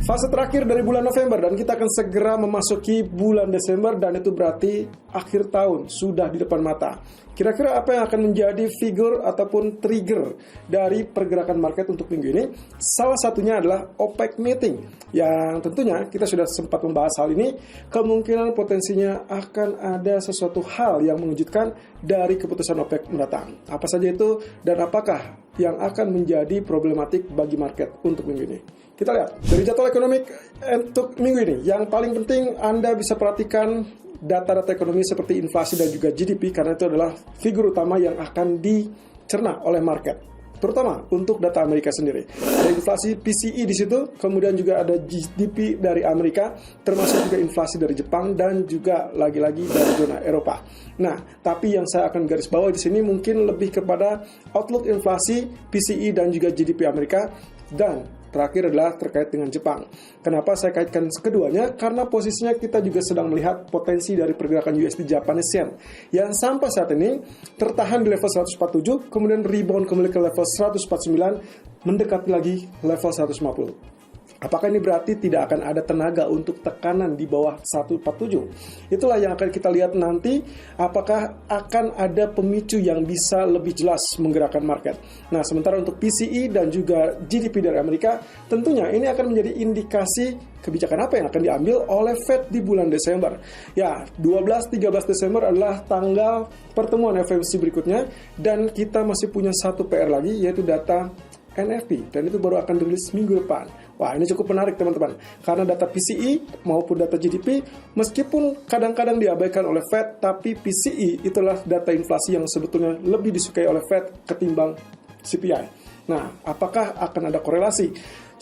Fase terakhir dari bulan November dan kita akan segera memasuki bulan Desember dan itu berarti akhir tahun sudah di depan mata. Kira-kira apa yang akan menjadi figur ataupun trigger dari pergerakan market untuk minggu ini? Salah satunya adalah OPEC meeting yang tentunya kita sudah sempat membahas hal ini. Kemungkinan potensinya akan ada sesuatu hal yang mengejutkan dari keputusan OPEC mendatang. Apa saja itu dan apakah yang akan menjadi problematik bagi market untuk minggu ini? Kita lihat dari jadwal ekonomi untuk minggu ini. Yang paling penting Anda bisa perhatikan data-data ekonomi seperti inflasi dan juga GDP karena itu adalah figur utama yang akan dicerna oleh market. Terutama untuk data Amerika sendiri. Ada inflasi PCE di situ, kemudian juga ada GDP dari Amerika, termasuk juga inflasi dari Jepang dan juga lagi-lagi dari zona Eropa. Nah, tapi yang saya akan garis bawahi di sini mungkin lebih kepada outlook inflasi PCE dan juga GDP Amerika dan terakhir adalah terkait dengan Jepang. Kenapa saya kaitkan keduanya? Karena posisinya kita juga sedang melihat potensi dari pergerakan USD Japanese Yen yang sampai saat ini tertahan di level 147, kemudian rebound kembali ke level 149, mendekati lagi level 150. Apakah ini berarti tidak akan ada tenaga untuk tekanan di bawah 147? Itulah yang akan kita lihat nanti, apakah akan ada pemicu yang bisa lebih jelas menggerakkan market. Nah, sementara untuk PCE dan juga GDP dari Amerika, tentunya ini akan menjadi indikasi kebijakan apa yang akan diambil oleh Fed di bulan Desember. Ya, 12-13 Desember adalah tanggal pertemuan FOMC berikutnya, dan kita masih punya satu PR lagi, yaitu data NFP, dan itu baru akan dirilis minggu depan. Wah, ini cukup menarik teman-teman, karena data PCE maupun data GDP meskipun kadang-kadang diabaikan oleh Fed, tapi PCE itulah data inflasi yang sebetulnya lebih disukai oleh Fed ketimbang CPI. Nah, apakah akan ada korelasi?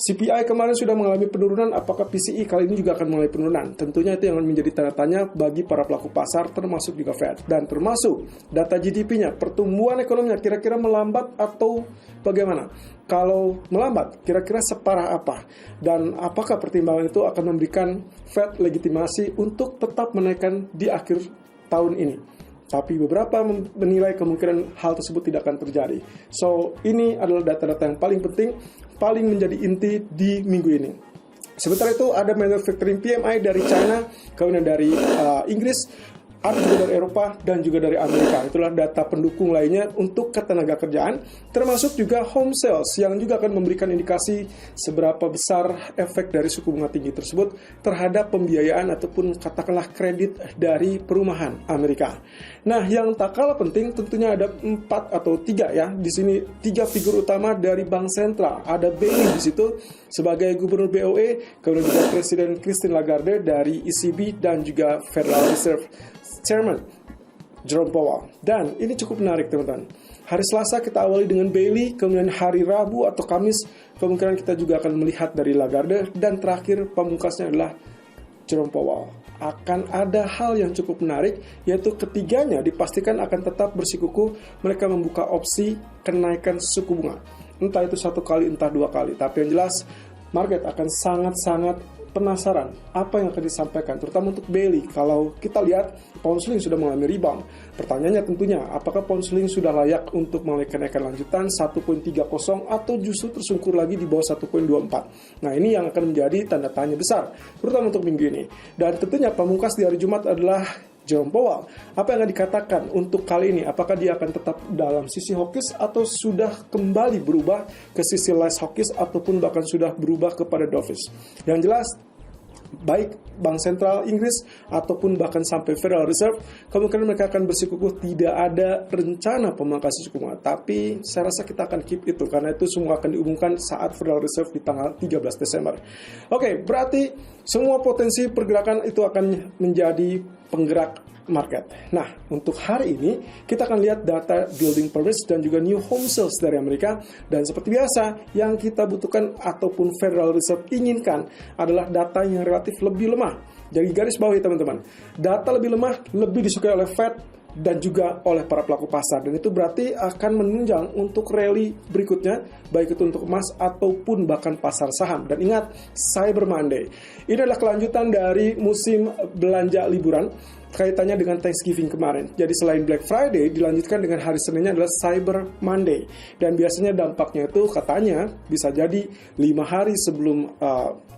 CPI kemarin sudah mengalami penurunan, apakah PCE kali ini juga akan mengalami penurunan? Tentunya itu yang menjadi tanda tanya bagi para pelaku pasar, termasuk juga Fed. Dan termasuk data GDP-nya, pertumbuhan ekonominya kira-kira melambat atau bagaimana? Kalau melambat, kira-kira separah apa? Dan apakah pertimbangan itu akan memberikan Fed legitimasi untuk tetap menaikkan di akhir tahun ini? Tapi beberapa menilai kemungkinan hal tersebut tidak akan terjadi. So, ini adalah data-data yang paling penting, paling menjadi inti di minggu ini. Sementara itu ada manufacturing PMI dari China, kemudian dari Inggris, ada juga dari Eropa dan juga dari Amerika. Itulah data pendukung lainnya untuk ketenaga kerjaan, termasuk juga home sales yang juga akan memberikan indikasi seberapa besar efek dari suku bunga tinggi tersebut terhadap pembiayaan ataupun katakanlah kredit dari perumahan Amerika. Nah, yang tak kalah penting tentunya ada 4 atau 3 ya. Di sini 3 figur utama dari Bank Sentral. Ada Bailey di situ sebagai Gubernur BOE, kemudian juga Presiden Christine Lagarde dari ECB dan juga Federal Reserve Chairman Jerome Powell. Dan ini cukup menarik teman-teman. Hari Selasa kita awali dengan Bailey, kemudian hari Rabu atau Kamis kemungkinan kita juga akan melihat dari Lagarde, dan terakhir pamungkasnya adalah Jerome Powell. Akan ada hal yang cukup menarik, yaitu ketiganya dipastikan akan tetap bersikukuh mereka membuka opsi kenaikan suku bunga. Entah itu 1 kali, entah 2 kali. Tapi yang jelas market akan sangat-sangat penasaran apa yang akan disampaikan, terutama untuk Bailey. Kalau kita lihat pound sterling sudah mengalami rebound, pertanyaannya tentunya apakah pound sterling sudah layak untuk mengalami kenaikan lanjutan 1.30 atau justru tersungkur lagi di bawah 1.24. Nah, ini yang akan menjadi tanda tanya besar, terutama untuk minggu ini. Dan tentunya pamungkas di hari Jumat adalah Jerome Powell. Apa yang akan dikatakan untuk kali ini? Apakah dia akan tetap dalam sisi hawkish atau sudah kembali berubah ke sisi less hawkish ataupun bahkan sudah berubah kepada dovish? Yang jelas, baik Bank Sentral Inggris ataupun bahkan sampai Federal Reserve, kemungkinan mereka akan bersikukuh tidak ada rencana pemangkasan suku bunga. Tapi saya rasa kita akan keep itu, karena itu semua akan diumumkan saat Federal Reserve di tanggal 13 Desember. Oke, berarti semua potensi pergerakan itu akan menjadi penggerak market. Nah, untuk hari ini kita akan lihat data building permits dan juga new home sales dari Amerika. Dan seperti biasa, yang kita butuhkan ataupun Federal Reserve inginkan adalah data yang relatif lebih lemah. Jadi garis bawahi teman-teman, data lebih lemah lebih disukai oleh Fed dan juga oleh para pelaku pasar, dan itu berarti akan menunjang untuk rally berikutnya, baik itu untuk emas ataupun bahkan pasar saham. Dan ingat, Cyber Monday ini adalah kelanjutan dari musim belanja liburan, kaitannya dengan Thanksgiving kemarin. Jadi selain Black Friday, dilanjutkan dengan hari Seninnya adalah Cyber Monday. Dan biasanya dampaknya itu katanya bisa jadi 5 hari sebelum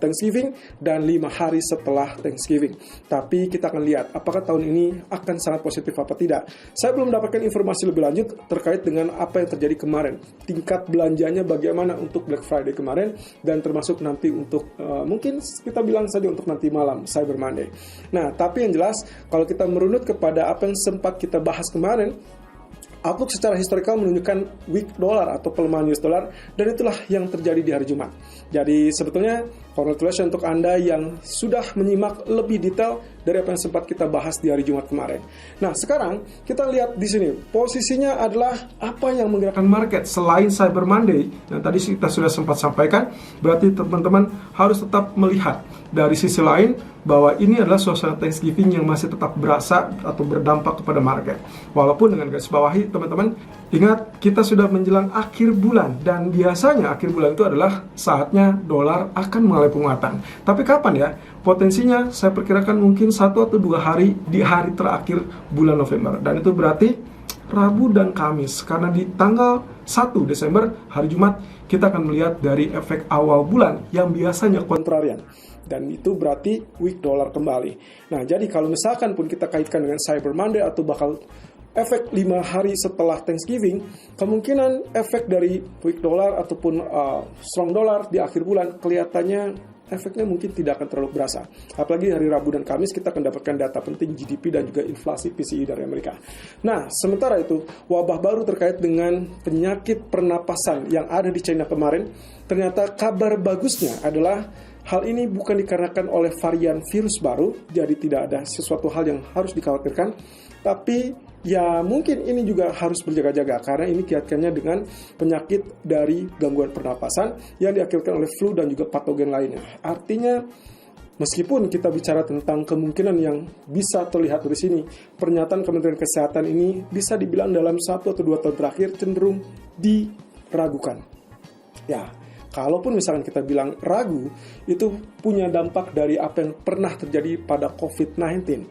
Thanksgiving dan 5 hari setelah Thanksgiving. Tapi kita akan lihat apakah tahun ini akan sangat positif apa tidak. Saya belum mendapatkan informasi lebih lanjut terkait dengan apa yang terjadi kemarin. Tingkat belanjanya bagaimana untuk Black Friday kemarin dan termasuk nanti untuk mungkin kita bilang saja untuk nanti malam Cyber Monday. Nah, tapi yang jelas kalau kita merunut kepada apa yang sempat kita bahas kemarin, outlook secara historikal menunjukkan weak dollar atau pelemahan US dollar, dan itulah yang terjadi di hari Jumat. Jadi sebetulnya congratulations untuk Anda yang sudah menyimak lebih detail dari apa yang sempat kita bahas di hari Jumat kemarin. Nah, sekarang kita lihat di sini posisinya adalah apa yang menggerakkan market selain Cyber Monday yang tadi kita sudah sempat sampaikan. Berarti teman-teman harus tetap melihat dari sisi lain bahwa ini adalah suasana Thanksgiving yang masih tetap berasa atau berdampak kepada market. Walaupun dengan garis bawahi teman-teman, ingat kita sudah menjelang akhir bulan dan biasanya akhir bulan itu adalah saatnya dolar akan mengalami penguatan. Tapi kapan ya? Potensinya saya perkirakan mungkin 1 atau 2 hari di hari terakhir bulan November. Dan itu berarti Rabu dan Kamis. Karena di tanggal 1 Desember, hari Jumat, kita akan melihat dari efek awal bulan yang biasanya kontrarian. Dan itu berarti weak dollar kembali. Nah, jadi kalau misalkan pun kita kaitkan dengan Cyber Monday atau bakal efek 5 hari setelah Thanksgiving, kemungkinan efek dari weak dollar ataupun strong dollar di akhir bulan kelihatannya efeknya mungkin tidak akan terlalu berasa. Apalagi hari Rabu dan Kamis kita akan dapatkan data penting GDP dan juga inflasi PCE dari Amerika. Nah, sementara itu, wabah baru terkait dengan penyakit pernapasan yang ada di China kemarin, ternyata kabar bagusnya adalah hal ini bukan dikarenakan oleh varian virus baru, jadi tidak ada sesuatu hal yang harus dikhawatirkan, tapi ya mungkin ini juga harus berjaga-jaga karena ini kaitannya dengan penyakit dari gangguan pernapasan yang diakibatkan oleh flu dan juga patogen lainnya. Artinya meskipun kita bicara tentang kemungkinan yang bisa terlihat dari sini, pernyataan Kementerian Kesehatan ini bisa dibilang dalam 1 atau 2 tahun terakhir cenderung diragukan. Ya, kalaupun misalkan kita bilang ragu, itu punya dampak dari apa yang pernah terjadi pada COVID-19.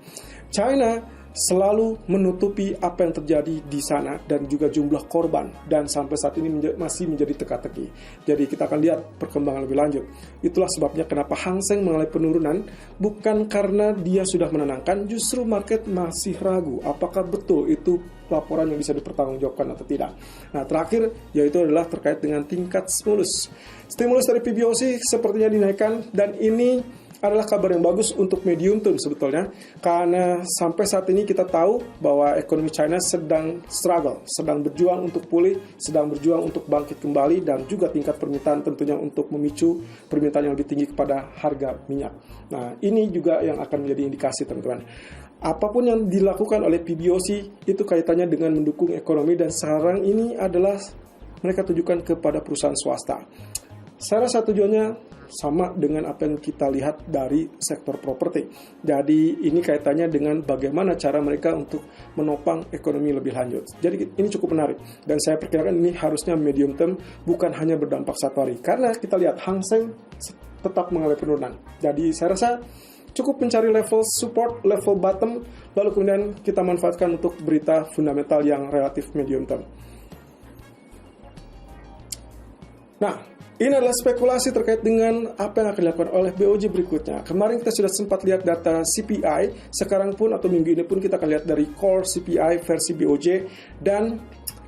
China selalu menutupi apa yang terjadi di sana dan juga jumlah korban, dan sampai saat ini masih menjadi teka-teki. Jadi kita akan lihat perkembangan lebih lanjut. Itulah sebabnya kenapa Hang Seng mengalami penurunan, bukan karena dia sudah menenangkan, justru market masih ragu apakah betul itu laporan yang bisa dipertanggungjawabkan atau tidak. Nah, terakhir yaitu adalah terkait dengan tingkat stimulus. Stimulus dari PBOC sepertinya dinaikkan, dan ini adalah kabar yang bagus untuk medium term sebetulnya, karena sampai saat ini kita tahu bahwa ekonomi China sedang struggle, sedang berjuang untuk pulih, sedang berjuang untuk bangkit kembali, dan juga tingkat permintaan tentunya untuk memicu permintaan yang lebih tinggi kepada harga minyak. Nah, ini juga yang akan menjadi indikasi teman-teman. Apapun yang dilakukan oleh PBOC itu kaitannya dengan mendukung ekonomi, dan sekarang ini adalah mereka tujukan kepada perusahaan swasta. Saya rasa tujuannya sama dengan apa yang kita lihat dari sektor properti. Jadi ini kaitannya dengan bagaimana cara mereka untuk menopang ekonomi lebih lanjut. Jadi ini cukup menarik, dan saya perkirakan ini harusnya medium term, bukan hanya berdampak 1 hari. Karena kita lihat Hang Seng tetap mengalami penurunan. Jadi saya rasa cukup mencari level support, level bottom, lalu kemudian kita manfaatkan untuk berita fundamental yang relatif medium term. Nah, ini adalah spekulasi terkait dengan apa yang akan dilakukan oleh BOJ berikutnya. Kemarin kita sudah sempat lihat data CPI, sekarang pun atau minggu ini pun kita akan lihat dari core CPI versi BOJ, dan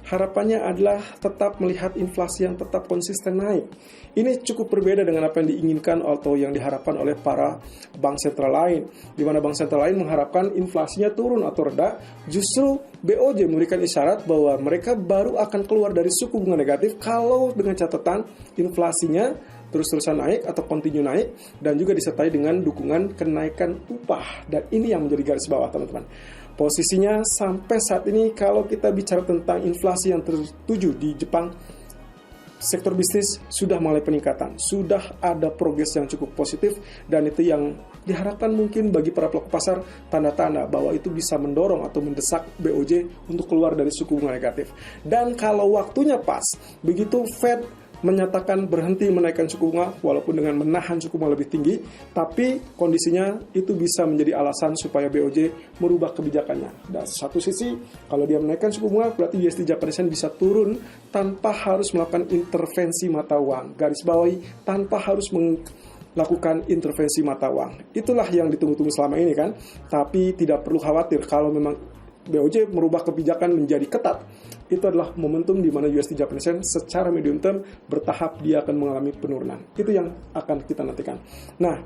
harapannya adalah tetap melihat inflasi yang tetap konsisten naik. Ini cukup berbeda dengan apa yang diinginkan atau yang diharapkan oleh para bank sentral lain, di mana bank sentral lain mengharapkan inflasinya turun atau reda. Justru BOJ memberikan isyarat bahwa mereka baru akan keluar dari suku bunga negatif kalau dengan catatan inflasinya terus-terusan naik atau continue naik, dan juga disertai dengan dukungan kenaikan upah. Dan ini yang menjadi garis bawah teman-teman. Posisinya sampai saat ini kalau kita bicara tentang inflasi yang tertuju di Jepang, sektor bisnis sudah mulai peningkatan, sudah ada progres yang cukup positif, dan itu yang diharapkan mungkin bagi para pelaku pasar, tanda-tanda bahwa itu bisa mendorong atau mendesak BOJ untuk keluar dari suku bunga negatif. Dan kalau waktunya pas, begitu Fed menyatakan berhenti menaikkan suku bunga walaupun dengan menahan suku bunga lebih tinggi, tapi kondisinya itu bisa menjadi alasan supaya BOJ merubah kebijakannya. Dan satu sisi, kalau dia menaikkan suku bunga berarti USD Japanese Yen bisa turun tanpa harus melakukan intervensi mata uang. Garis bawahi, tanpa harus melakukan intervensi mata uang. Itulah yang ditunggu-tunggu selama ini kan. Tapi tidak perlu khawatir kalau memang BOJ merubah kebijakan menjadi ketat. Itu adalah momentum di mana USD Japanese Yen secara medium term bertahap dia akan mengalami penurunan. Itu yang akan kita nantikan. Nah,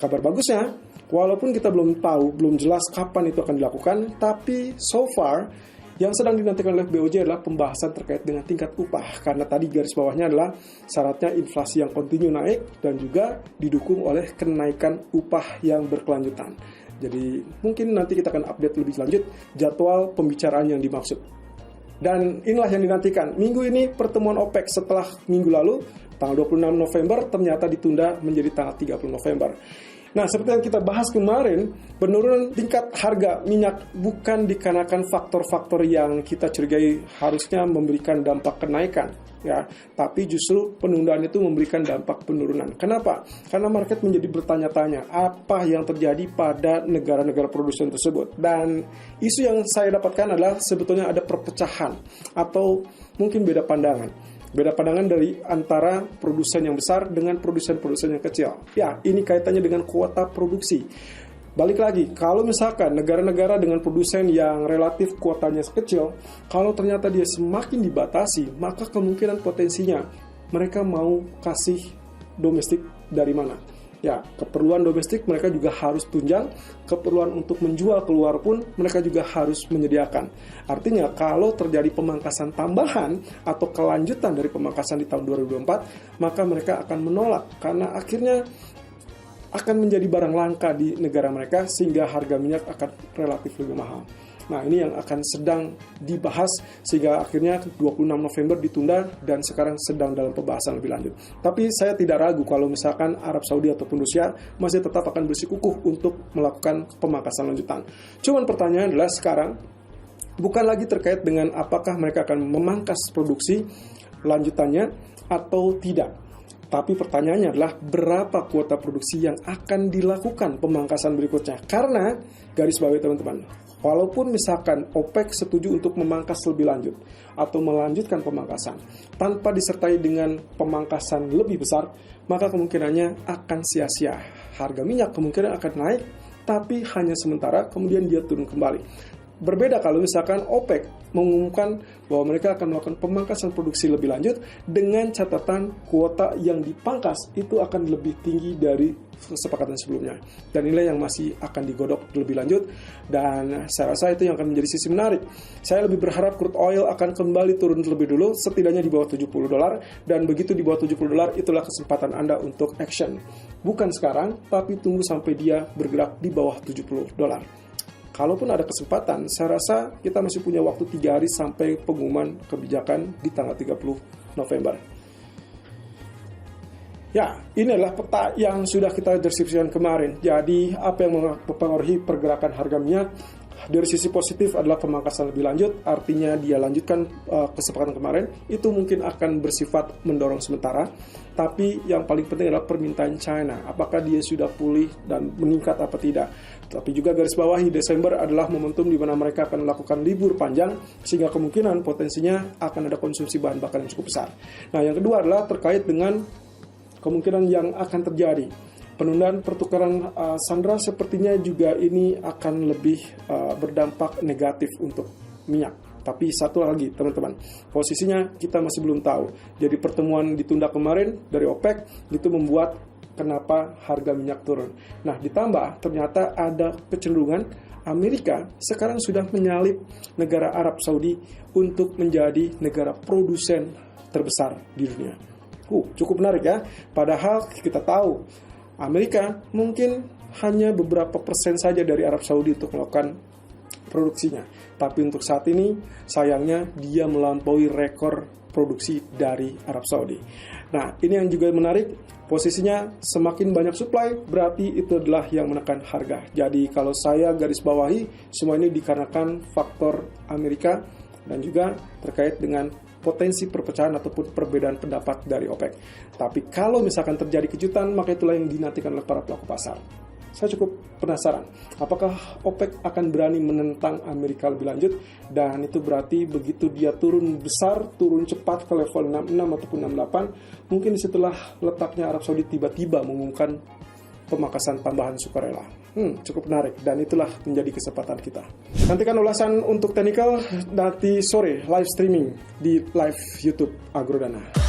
kabar bagusnya, walaupun kita belum tahu, belum jelas kapan itu akan dilakukan, tapi so far yang sedang dinantikan oleh BOJ adalah pembahasan terkait dengan tingkat upah. Karena tadi garis bawahnya adalah syaratnya inflasi yang kontinu naik dan juga didukung oleh kenaikan upah yang berkelanjutan. Jadi mungkin nanti kita akan update lebih lanjut jadwal pembicaraan yang dimaksud. Dan inilah yang dinantikan. Minggu ini pertemuan OPEC setelah minggu lalu, tanggal 26 November, ternyata ditunda menjadi tanggal 30 November. Nah, seperti yang kita bahas kemarin, penurunan tingkat harga minyak bukan dikarenakan faktor-faktor yang kita curigai harusnya memberikan dampak kenaikan, ya, tapi justru penundaan itu memberikan dampak penurunan. Kenapa? Karena market menjadi bertanya-tanya apa yang terjadi pada negara-negara produsen tersebut. Dan isu yang saya dapatkan adalah sebetulnya ada perpecahan atau mungkin beda pandangan. Beda pandangan dari antara produsen yang besar dengan produsen-produsen yang kecil. Ya, ini kaitannya dengan kuota produksi. Balik lagi, kalau misalkan negara-negara dengan produsen yang relatif kuotanya kecil, kalau ternyata dia semakin dibatasi, maka kemungkinan potensinya mereka mau kasih domestik dari mana? Ya, keperluan domestik mereka juga harus tunjang, keperluan untuk menjual keluar pun mereka juga harus menyediakan. Artinya kalau terjadi pemangkasan tambahan atau kelanjutan dari pemangkasan di tahun 2024, maka mereka akan menolak karena akhirnya akan menjadi barang langka di negara mereka sehingga harga minyak akan relatif lebih mahal. Nah, ini yang akan sedang dibahas sehingga akhirnya 26 November ditunda dan sekarang sedang dalam pembahasan lebih lanjut. Tapi saya tidak ragu kalau misalkan Arab Saudi ataupun Rusia masih tetap akan bersikukuh untuk melakukan pemangkasan lanjutan. Cuman pertanyaan adalah sekarang bukan lagi terkait dengan apakah mereka akan memangkas produksi lanjutannya atau tidak. Tapi pertanyaannya adalah berapa kuota produksi yang akan dilakukan pemangkasan berikutnya. Karena garis bawahi teman-teman, walaupun misalkan OPEC setuju untuk memangkas lebih lanjut atau melanjutkan pemangkasan tanpa disertai dengan pemangkasan lebih besar, maka kemungkinannya akan sia-sia. Harga minyak kemungkinan akan naik, tapi hanya sementara, kemudian dia turun kembali. Berbeda kalau misalkan OPEC mengumumkan bahwa mereka akan melakukan pemangkasan produksi lebih lanjut dengan catatan kuota yang dipangkas itu akan lebih tinggi dari kesepakatan sebelumnya. Dan inilah yang masih akan digodok lebih lanjut dan saya rasa itu yang akan menjadi sisi menarik. Saya lebih berharap crude oil akan kembali turun terlebih dulu, setidaknya di bawah $70 dan begitu di bawah $70 itulah kesempatan Anda untuk action. Bukan sekarang, tapi tunggu sampai dia bergerak di bawah $70. Kalaupun ada kesempatan, saya rasa kita masih punya waktu 3 hari sampai pengumuman kebijakan di tanggal 30 November. Ya, ini adalah peta yang sudah kita deskripsikan kemarin. Jadi, apa yang mempengaruhi pergerakan harga minyak? Dari sisi positif adalah pemangkasan lebih lanjut, artinya dia lanjutkan kesepakatan kemarin, itu mungkin akan bersifat mendorong sementara. Tapi yang paling penting adalah permintaan China, apakah dia sudah pulih dan meningkat apa tidak. Tapi juga garis bawahi, Desember adalah momentum di mana mereka akan melakukan libur panjang, sehingga kemungkinan potensinya akan ada konsumsi bahan bakar yang cukup besar. Nah, yang kedua adalah terkait dengan kemungkinan yang akan terjadi. Penundaan pertukaran sandera sepertinya juga ini akan lebih berdampak negatif untuk minyak. Tapi satu lagi teman-teman, posisinya kita masih belum tahu. Jadi pertemuan ditunda kemarin dari OPEC itu membuat kenapa harga minyak turun. Nah, ditambah ternyata ada kecenderungan Amerika sekarang sudah menyalip negara Arab Saudi untuk menjadi negara produsen terbesar di dunia. Cukup menarik ya. Padahal kita tahu Amerika mungkin hanya beberapa persen saja dari Arab Saudi untuk melakukan produksinya. Tapi untuk saat ini, sayangnya dia melampaui rekor produksi dari Arab Saudi. Nah, ini yang juga menarik. Posisinya semakin banyak supply, berarti itu adalah yang menekan harga. Jadi kalau saya garis bawahi, semua ini dikarenakan faktor Amerika dan juga terkait dengan potensi perpecahan ataupun perbedaan pendapat dari OPEC. Tapi kalau misalkan terjadi kejutan, maka itulah yang dinantikan oleh para pelaku pasar. Saya cukup penasaran, apakah OPEC akan berani menentang Amerika lebih lanjut, dan itu berarti begitu dia turun besar, turun cepat ke level 66 ataupun 68, mungkin disitulah letaknya Arab Saudi tiba-tiba mengumumkan pemangkasan tambahan sukarela. Cukup menarik, dan itulah menjadi kesempatan kita. Nantikan ulasan untuk teknikal nanti sore live streaming di live YouTube Agrodana.